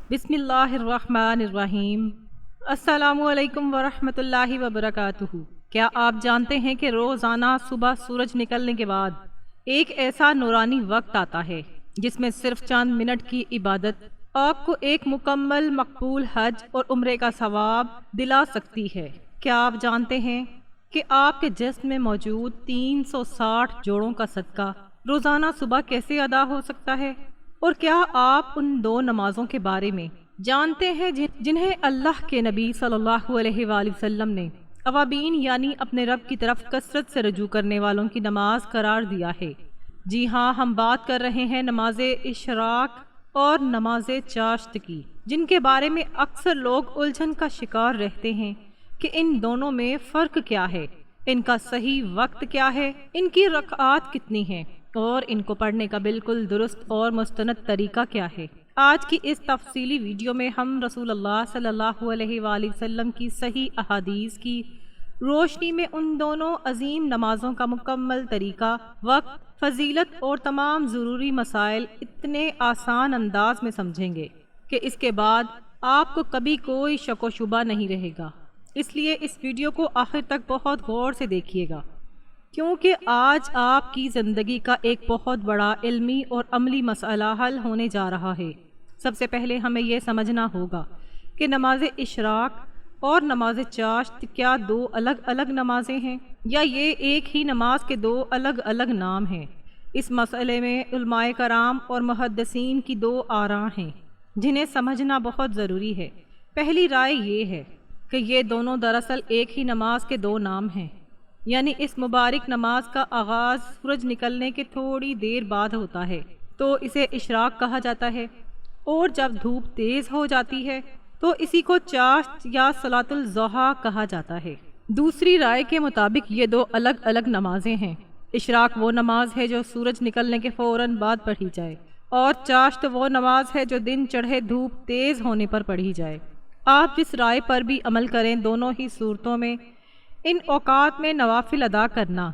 بسم اللہ الرحمن الرحیم۔ السلام علیکم ورحمۃ اللہ وبرکاتہ۔ کیا آپ جانتے ہیں کہ روزانہ صبح سورج نکلنے کے بعد ایک ایسا نورانی وقت آتا ہے جس میں صرف چند منٹ کی عبادت آپ کو ایک مکمل مقبول حج اور عمرے کا ثواب دلا سکتی ہے؟ کیا آپ جانتے ہیں کہ آپ کے جسم میں موجود 360 جوڑوں کا صدقہ روزانہ صبح کیسے ادا ہو سکتا ہے؟ اور کیا آپ ان دو نمازوں کے بارے میں جانتے ہیں جنہیں اللہ کے نبی صلی اللہ علیہ وآلہ وسلم نے اوابین یعنی اپنے رب کی طرف کثرت سے رجوع کرنے والوں کی نماز قرار دیا ہے؟ جی ہاں، ہم بات کر رہے ہیں نماز اشراق اور نماز چاشت کی، جن کے بارے میں اکثر لوگ الجھن کا شکار رہتے ہیں کہ ان دونوں میں فرق کیا ہے، ان کا صحیح وقت کیا ہے، ان کی رکعات کتنی ہیں اور ان کو پڑھنے کا بالکل درست اور مستند طریقہ کیا ہے۔ آج کی اس تفصیلی ویڈیو میں ہم رسول اللہ صلی اللہ علیہ وآلہ وسلم کی صحیح احادیث کی روشنی میں ان دونوں عظیم نمازوں کا مکمل طریقہ، وقت، فضیلت اور تمام ضروری مسائل اتنے آسان انداز میں سمجھیں گے کہ اس کے بعد آپ کو کبھی کوئی شک و شبہ نہیں رہے گا۔ اس لیے اس ویڈیو کو آخر تک بہت غور سے دیکھیے گا، کیونکہ آج آپ کی زندگی کا ایک بہت بڑا علمی اور عملی مسئلہ حل ہونے جا رہا ہے۔ سب سے پہلے ہمیں یہ سمجھنا ہوگا کہ نماز اشراق اور نماز چاشت کیا دو الگ الگ نمازیں ہیں یا یہ ایک ہی نماز کے دو الگ الگ نام ہیں؟ اس مسئلے میں علماء کرام اور محدثین کی دو آراء ہیں جنہیں سمجھنا بہت ضروری ہے۔ پہلی رائے یہ ہے کہ یہ دونوں دراصل ایک ہی نماز کے دو نام ہیں، یعنی اس مبارک نماز کا آغاز سورج نکلنے کے تھوڑی دیر بعد ہوتا ہے تو اسے اشراق کہا جاتا ہے، اور جب دھوپ تیز ہو جاتی ہے تو اسی کو چاشت یا صلاۃ الضحیٰ کہا جاتا ہے۔ دوسری رائے کے مطابق یہ دو الگ الگ نمازیں ہیں۔ اشراق وہ نماز ہے جو سورج نکلنے کے فوراً بعد پڑھی جائے، اور چاشت وہ نماز ہے جو دن چڑھے دھوپ تیز ہونے پر پڑھی جائے۔ آپ جس رائے پر بھی عمل کریں، دونوں ہی صورتوں میں ان اوقات میں نوافل ادا کرنا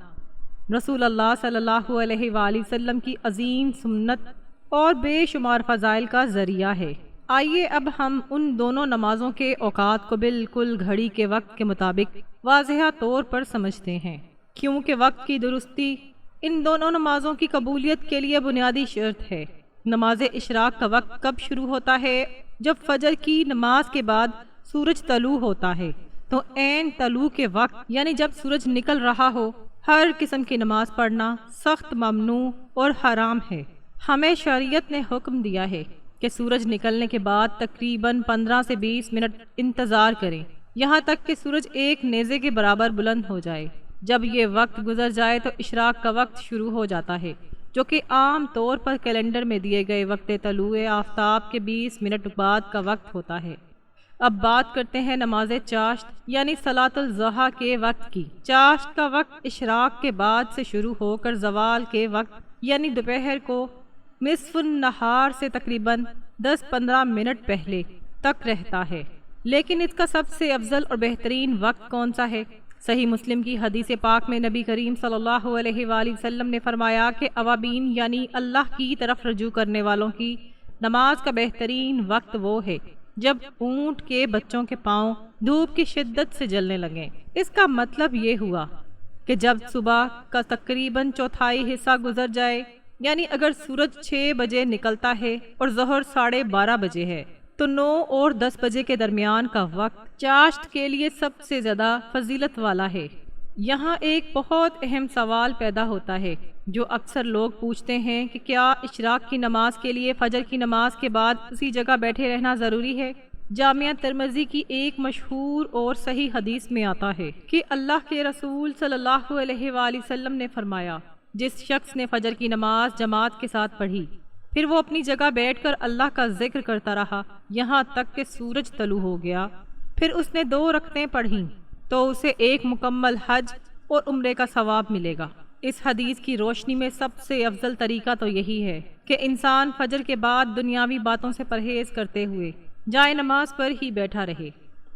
رسول اللہ صلی اللہ علیہ وآلہ وسلم کی عظیم سنت اور بے شمار فضائل کا ذریعہ ہے۔ آئیے اب ہم ان دونوں نمازوں کے اوقات کو بالکل گھڑی کے وقت کے مطابق واضح طور پر سمجھتے ہیں، کیونکہ وقت کی درستی ان دونوں نمازوں کی قبولیت کے لیے بنیادی شرط ہے۔ نماز اشراق کا وقت کب شروع ہوتا ہے؟ جب فجر کی نماز کے بعد سورج طلوع ہوتا ہے، تو عین طلوع کے وقت یعنی جب سورج نکل رہا ہو ہر قسم کی نماز پڑھنا سخت ممنوع اور حرام ہے۔ ہمیں شریعت نے حکم دیا ہے کہ سورج نکلنے کے بعد تقریباً 15 سے 20 منٹ انتظار کریں، یہاں تک کہ سورج ایک نیزے کے برابر بلند ہو جائے۔ جب یہ وقت گزر جائے تو اشراق کا وقت شروع ہو جاتا ہے، جو کہ عام طور پر کیلنڈر میں دیے گئے وقت طلوع آفتاب کے 20 منٹ بعد کا وقت ہوتا ہے۔ اب بات کرتے ہیں نماز چاشت یعنی صلاۃ الضحیٰ کے وقت کی۔ چاشت کا وقت اشراق کے بعد سے شروع ہو کر زوال کے وقت یعنی دوپہر کو نصف النہار سے تقریباً 10-15 منٹ پہلے تک رہتا ہے۔ لیکن اس کا سب سے افضل اور بہترین وقت کون سا ہے؟ صحیح مسلم کی حدیث پاک میں نبی کریم صلی اللہ علیہ وآلہ وسلم نے فرمایا کہ اوابین یعنی اللہ کی طرف رجوع کرنے والوں کی نماز کا بہترین وقت وہ ہے جب اونٹ کے بچوں کے پاؤں دھوپ کی شدت سے جلنے لگیں۔ اس کا مطلب یہ ہوا کہ جب صبح کا تقریباً چوتھائی حصہ گزر جائے، یعنی اگر سورج 6 بجے نکلتا ہے اور ظہر 12:30 بجے ہے، تو 9 اور 10 بجے کے درمیان کا وقت چاشت کے لیے سب سے زیادہ فضیلت والا ہے۔ یہاں ایک بہت اہم سوال پیدا ہوتا ہے جو اکثر لوگ پوچھتے ہیں کہ کیا اشراق کی نماز کے لیے فجر کی نماز کے بعد اسی جگہ بیٹھے رہنا ضروری ہے؟ جامعہ ترمذی کی ایک مشہور اور صحیح حدیث میں آتا ہے کہ اللہ کے رسول صلی اللہ علیہ وآلہ وسلم نے فرمایا، جس شخص نے فجر کی نماز جماعت کے ساتھ پڑھی، پھر وہ اپنی جگہ بیٹھ کر اللہ کا ذکر کرتا رہا یہاں تک کہ سورج طلوع ہو گیا، پھر اس نے 2 رکعتیں پڑھیں تو اسے ایک مکمل حج اور عمرے کا ثواب ملے گا۔ اس حدیث کی روشنی میں سب سے افضل طریقہ تو یہی ہے کہ انسان فجر کے بعد دنیاوی باتوں سے پرہیز کرتے ہوئے جائے نماز پر ہی بیٹھا رہے،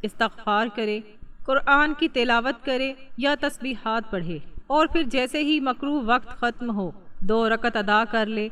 استغفار کرے، قرآن کی تلاوت کرے یا تسبیحات پڑھے، اور پھر جیسے ہی مکروہ وقت ختم ہو 2 رکعت ادا کر لے۔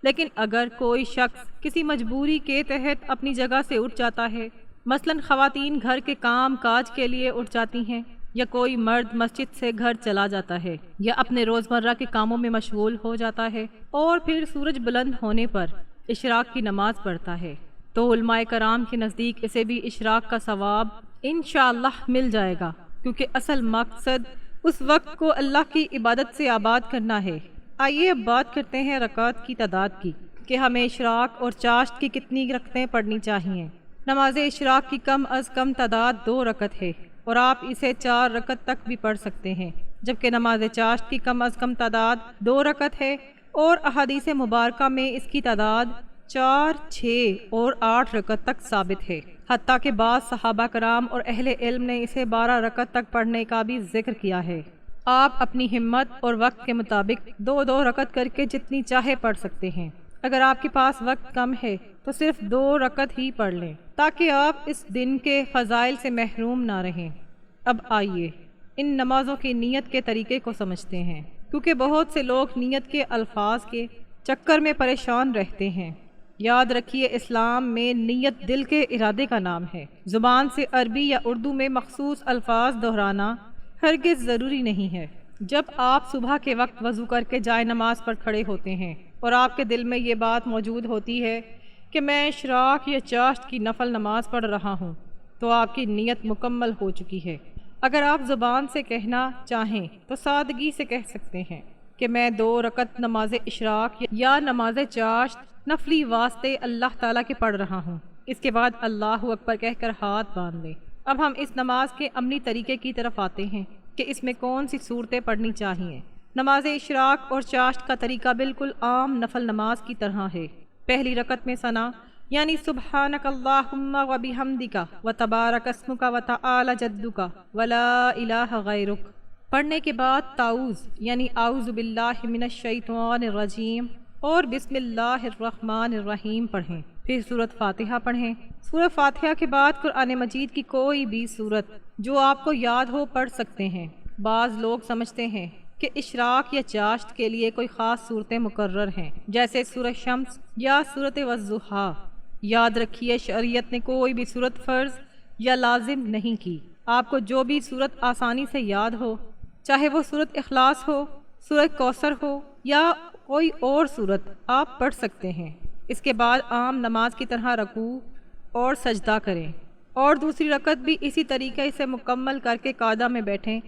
لیکن اگر کوئی شخص کسی مجبوری کے تحت اپنی جگہ سے اٹھ جاتا ہے، مثلاً خواتین گھر کے کام کاج کے لیے اٹھ جاتی ہیں، یا کوئی مرد مسجد سے گھر چلا جاتا ہے، یا اپنے روزمرہ کے کاموں میں مشغول ہو جاتا ہے اور پھر سورج بلند ہونے پر اشراق کی نماز پڑھتا ہے، تو علماء کرام کے نزدیک اسے بھی اشراق کا ثواب انشاءاللہ مل جائے گا، کیونکہ اصل مقصد اس وقت کو اللہ کی عبادت سے آباد کرنا ہے۔ آئیے اب بات کرتے ہیں رکعات کی تعداد کی، کہ ہمیں اشراق اور چاشت کی کتنی رکعتیں پڑھنی چاہیے۔ نماز اشراق کی کم از کم تعداد 2 رکعت ہے، اور آپ اسے 4 رکعت تک بھی پڑھ سکتے ہیں، جبکہ نماز چاشت کی کم از کم تعداد 2 رکعت ہے، اور احادیث مبارکہ میں اس کی تعداد 4، 6 اور 8 رکعت تک ثابت ہے، حتیٰ کہ بعض صحابہ کرام اور اہل علم نے اسے 12 رکعت تک پڑھنے کا بھی ذکر کیا ہے۔ آپ اپنی ہمت اور وقت کے مطابق 2 رکعت کر کے جتنی چاہے پڑھ سکتے ہیں۔ اگر آپ کے پاس وقت کم ہے تو صرف 2 رکعت ہی پڑھ لیں، تاکہ آپ اس دن کے فضائل سے محروم نہ رہیں۔ اب آئیے ان نمازوں کی نیت کے طریقے کو سمجھتے ہیں، کیونکہ بہت سے لوگ نیت کے الفاظ کے چکر میں پریشان رہتے ہیں۔ یاد رکھیے، اسلام میں نیت دل کے ارادے کا نام ہے۔ زبان سے عربی یا اردو میں مخصوص الفاظ دہرانا ہرگز ضروری نہیں ہے۔ جب آپ صبح کے وقت وضو کر کے جائے نماز پر کھڑے ہوتے ہیں اور آپ کے دل میں یہ بات موجود ہوتی ہے کہ میں اشراق یا چاشت کی نفل نماز پڑھ رہا ہوں، تو آپ کی نیت مکمل ہو چکی ہے۔ اگر آپ زبان سے کہنا چاہیں تو سادگی سے کہہ سکتے ہیں کہ میں 2 رکعت نماز اشراق یا نماز چاشت نفلی واسطے اللہ تعالیٰ کے پڑھ رہا ہوں۔ اس کے بعد اللہ اکبر کہہ کر ہاتھ باندھ لیں۔ اب ہم اس نماز کے عملی طریقے کی طرف آتے ہیں کہ اس میں کون سی صورتیں پڑھنی چاہیے۔ نماز اشراق اور چاشت کا طریقہ بالکل عام نفل نماز کی طرح ہے۔ پہلی رکعت میں ثنا یعنی سبحانک اللہم و بحمدک و تبارک اسمک و تعالی جدک و لا الہ غیرک پڑھنے کے بعد تعوذ یعنی اعوذ باللہ من الشیطان الرجیم اور بسم اللہ الرحمن الرحیم پڑھیں۔ پھر سورۃ فاتحہ پڑھیں۔ سورۃ فاتحہ کے بعد قرآن مجید کی کوئی بھی سورت جو آپ کو یاد ہو پڑھ سکتے ہیں۔ بعض لوگ سمجھتے ہیں کہ اشراق یا چاشت کے لیے کوئی خاص صورتیں مقرر ہیں، جیسے سورۃ شمس یا سورۃ والضحیٰ۔ یاد رکھیے، شریعت نے کوئی بھی صورت فرض یا لازم نہیں کی۔ آپ کو جو بھی صورت آسانی سے یاد ہو، چاہے وہ سورۃ اخلاص ہو، سورۃ کوثر ہو یا کوئی اور صورت، آپ پڑھ سکتے ہیں۔ اس کے بعد عام نماز کی طرح رکوع اور سجدہ کریں، اور دوسری رکعت بھی اسی طریقے سے مکمل کر کے قاعدہ میں بیٹھیں،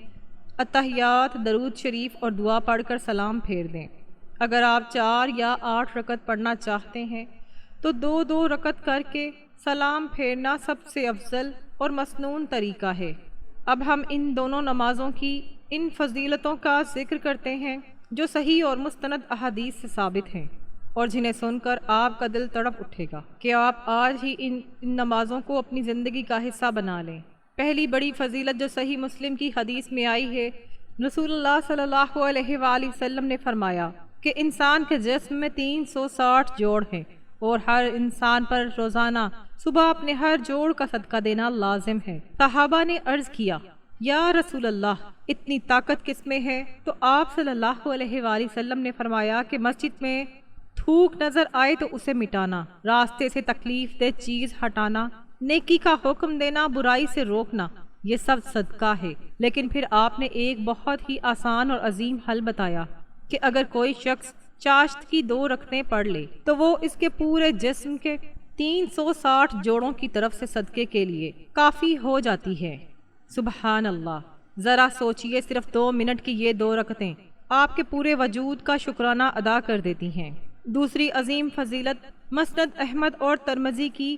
اتحیات، درود شریف اور دعا پڑھ کر سلام پھیر دیں۔ اگر آپ 4 یا 8 رکعت پڑھنا چاہتے ہیں تو 2 رکعت کر کے سلام پھیرنا سب سے افضل اور مسنون طریقہ ہے۔ اب ہم ان دونوں نمازوں کی ان فضیلتوں کا ذکر کرتے ہیں جو صحیح اور مستند احادیث سے ثابت ہیں، اور جنہیں سن کر آپ کا دل تڑپ اٹھے گا کہ آپ آج ہی ان نمازوں کو اپنی زندگی کا حصہ بنا لیں۔ پہلی بڑی فضیلت جو صحیح مسلم کی حدیث میں آئی ہے، رسول اللہ صلی اللہ علیہ وآلہ وسلم نے فرمایا کہ انسان کے جسم میں 360 جوڑ ہیں، اور ہر انسان پر روزانہ صبح اپنے ہر جوڑ کا صدقہ دینا لازم ہے۔ صحابہ نے عرض کیا، یا رسول اللہ، اتنی طاقت کس میں ہے؟ تو آپ صلی اللہ علیہ وآلہ وسلم نے فرمایا کہ مسجد میں تھوک نظر آئے تو اسے مٹانا، راستے سے تکلیف دہ چیز ہٹانا، نیکی کا حکم دینا، برائی سے روکنا، یہ سب صدقہ ہے۔ لیکن پھر آپ نے ایک بہت ہی آسان اور عظیم حل بتایا کہ اگر کوئی شخص چاشت کی 2 رکعتیں پڑھ لے تو وہ اس کے پورے جسم کے 360 جوڑوں کی طرف سے صدقے کے لیے کافی ہو جاتی ہے۔ سبحان اللہ! ذرا سوچئے، صرف 2 منٹ کی یہ 2 رکعتیں آپ کے پورے وجود کا شکرانہ ادا کر دیتی ہیں۔ دوسری عظیم فضیلت مسند احمد اور ترمذی کی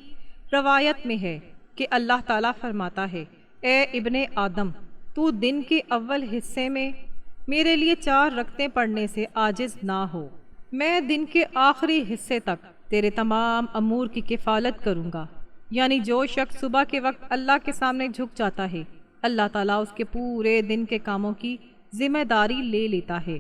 روایت میں ہے کہ اللہ تعالیٰ فرماتا ہے، اے ابن آدم، تو دن کے اول حصے میں میرے لیے 4 رکعتیں پڑھنے سے عاجز نہ ہو، میں دن کے آخری حصے تک تیرے تمام امور کی کفالت کروں گا۔ یعنی جو شخص صبح کے وقت اللہ کے سامنے جھک جاتا ہے، اللہ تعالیٰ اس کے پورے دن کے کاموں کی ذمہ داری لے لیتا ہے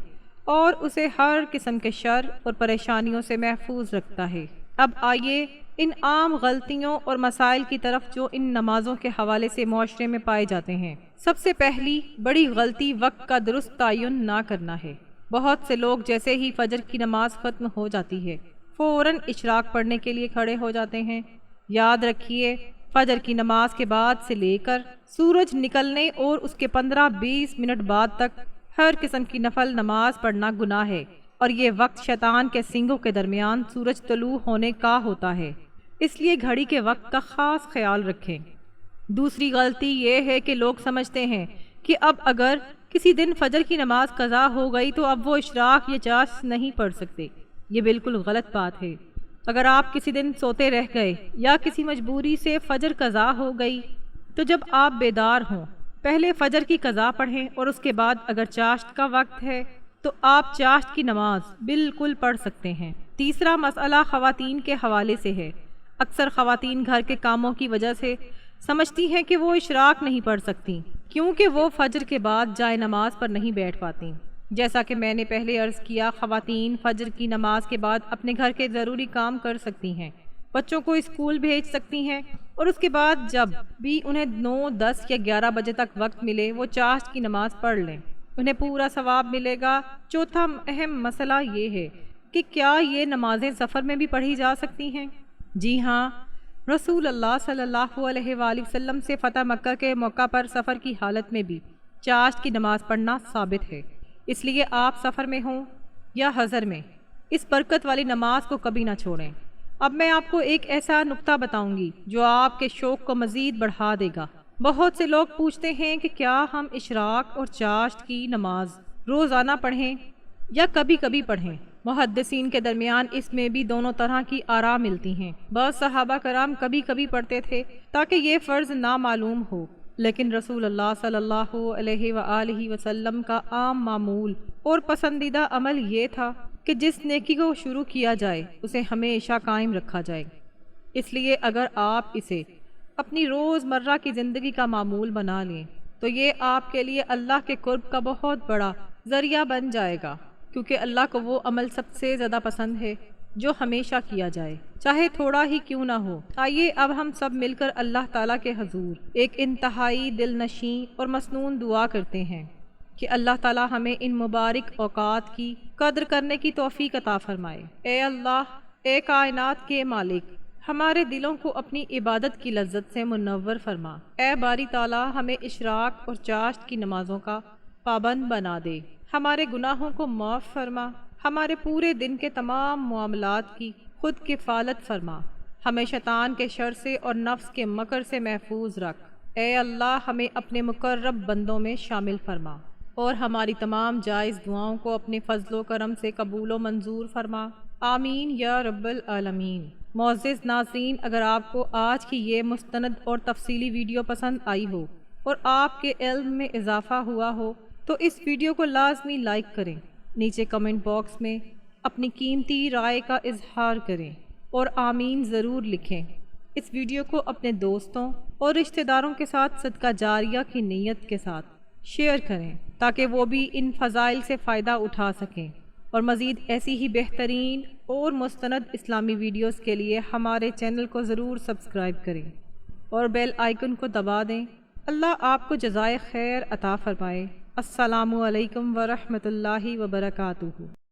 اور اسے ہر قسم کے شر اور پریشانیوں سے محفوظ رکھتا ہے۔ اب آئیے ان عام غلطیوں اور مسائل کی طرف جو ان نمازوں کے حوالے سے معاشرے میں پائے جاتے ہیں۔ سب سے پہلی بڑی غلطی وقت کا درست تعین نہ کرنا ہے۔ بہت سے لوگ جیسے ہی فجر کی نماز ختم ہو جاتی ہے فوراً اشراق پڑھنے کے لیے کھڑے ہو جاتے ہیں۔ یاد رکھیے، فجر کی نماز کے بعد سے لے کر سورج نکلنے اور اس کے 15-20 منٹ بعد تک ہر قسم کی نفل نماز پڑھنا گناہ ہے، اور یہ وقت شیطان کے سینگوں کے درمیان سورج طلوع ہونے کا ہوتا ہے، اس لیے گھڑی کے وقت کا خاص خیال رکھیں۔ دوسری غلطی یہ ہے کہ لوگ سمجھتے ہیں کہ اب اگر کسی دن فجر کی نماز قضا ہو گئی تو اب وہ اشراق یا چاشت نہیں پڑھ سکتے۔ یہ بالکل غلط بات ہے۔ اگر آپ کسی دن سوتے رہ گئے یا کسی مجبوری سے فجر قضا ہو گئی تو جب آپ بیدار ہوں پہلے فجر کی قضا پڑھیں، اور اس کے بعد اگر چاشت کا وقت ہے تو آپ چاشت کی نماز بالکل پڑھ سکتے ہیں۔ تیسرا مسئلہ خواتین کے حوالے سے ہے۔ اکثر خواتین گھر کے کاموں کی وجہ سے سمجھتی ہیں کہ وہ اشراق نہیں پڑھ سکتی کیونکہ وہ فجر کے بعد جائے نماز پر نہیں بیٹھ پاتی۔ جیسا کہ میں نے پہلے عرض کیا، خواتین فجر کی نماز کے بعد اپنے گھر کے ضروری کام کر سکتی ہیں، بچوں کو اسکول بھیج سکتی ہیں، اور اس کے بعد جب بھی انہیں 9، 10 یا 11 بجے تک وقت ملے وہ چاشت کی نماز پڑھ لیں، انہیں پورا ثواب ملے گا۔ چوتھا اہم مسئلہ یہ ہے کہ کیا یہ نمازیں سفر میں بھی پڑھی جا سکتی ہیں؟ جی ہاں، رسول اللہ صلی اللہ علیہ وآلہ وسلم سے فتح مکہ کے موقع پر سفر کی حالت میں بھی چاشت کی نماز پڑھنا ثابت ہے، اس لیے آپ سفر میں ہوں یا حضر میں اس برکت والی نماز کو کبھی نہ چھوڑیں۔ اب میں آپ کو ایک ایسا نکتہ بتاؤں گی جو آپ کے شوق کو مزید بڑھا دے گا۔ بہت سے لوگ پوچھتے ہیں کہ کیا ہم اشراق اور چاشت کی نماز روزانہ پڑھیں یا کبھی کبھی پڑھیں؟ محدثین کے درمیان اس میں بھی دونوں طرح کی آراء ملتی ہیں۔ بعض صحابہ کرام کبھی کبھی پڑھتے تھے تاکہ یہ فرض نامعلوم ہو، لیکن رسول اللہ صلی اللہ علیہ وآلہ وسلم کا عام معمول اور پسندیدہ عمل یہ تھا کہ جس نیکی کو شروع کیا جائے اسے ہمیشہ قائم رکھا جائے۔ اس لیے اگر آپ اسے اپنی روزمرہ کی زندگی کا معمول بنا لیں تو یہ آپ کے لیے اللہ کے قرب کا بہت بڑا ذریعہ بن جائے گا، کیونکہ اللہ کو وہ عمل سب سے زیادہ پسند ہے جو ہمیشہ کیا جائے، چاہے تھوڑا ہی کیوں نہ ہو۔ آئیے اب ہم سب مل کر اللہ تعالیٰ کے حضور ایک انتہائی دل نشیں اور مسنون دعا کرتے ہیں کہ اللہ تعالیٰ ہمیں ان مبارک اوقات کی قدر کرنے کی توفیق عطا فرمائے۔ اے اللہ، اے کائنات کے مالک، ہمارے دلوں کو اپنی عبادت کی لذت سے منور فرما۔ اے باری تعالیٰ، ہمیں اشراق اور چاشت کی نمازوں کا پابند بنا دے، ہمارے گناہوں کو معاف فرما، ہمارے پورے دن کے تمام معاملات کی خود کفالت فرما، ہمیں شیطان کے شر سے اور نفس کے مکر سے محفوظ رکھ۔ اے اللہ، ہمیں اپنے مقرب بندوں میں شامل فرما اور ہماری تمام جائز دعاؤں کو اپنے فضل و کرم سے قبول و منظور فرما، آمین یا رب العالمین۔ معزز ناظرین، اگر آپ کو آج کی یہ مستند اور تفصیلی ویڈیو پسند آئی ہو اور آپ کے علم میں اضافہ ہوا ہو تو اس ویڈیو کو لازمی لائک کریں، نیچے کمنٹ باکس میں اپنی قیمتی رائے کا اظہار کریں اور آمین ضرور لکھیں۔ اس ویڈیو کو اپنے دوستوں اور رشتہ داروں کے ساتھ صدقہ جاریہ کی نیت کے ساتھ شیئر کریں تاکہ وہ بھی ان فضائل سے فائدہ اٹھا سکیں، اور مزید ایسی ہی بہترین اور مستند اسلامی ویڈیوز کے لیے ہمارے چینل کو ضرور سبسکرائب کریں اور بیل آئیکن کو دبا دیں۔ اللہ آپ کو جزائے خیر عطا فرمائے۔ السلام علیکم ورحمۃ اللہ وبرکاتہ۔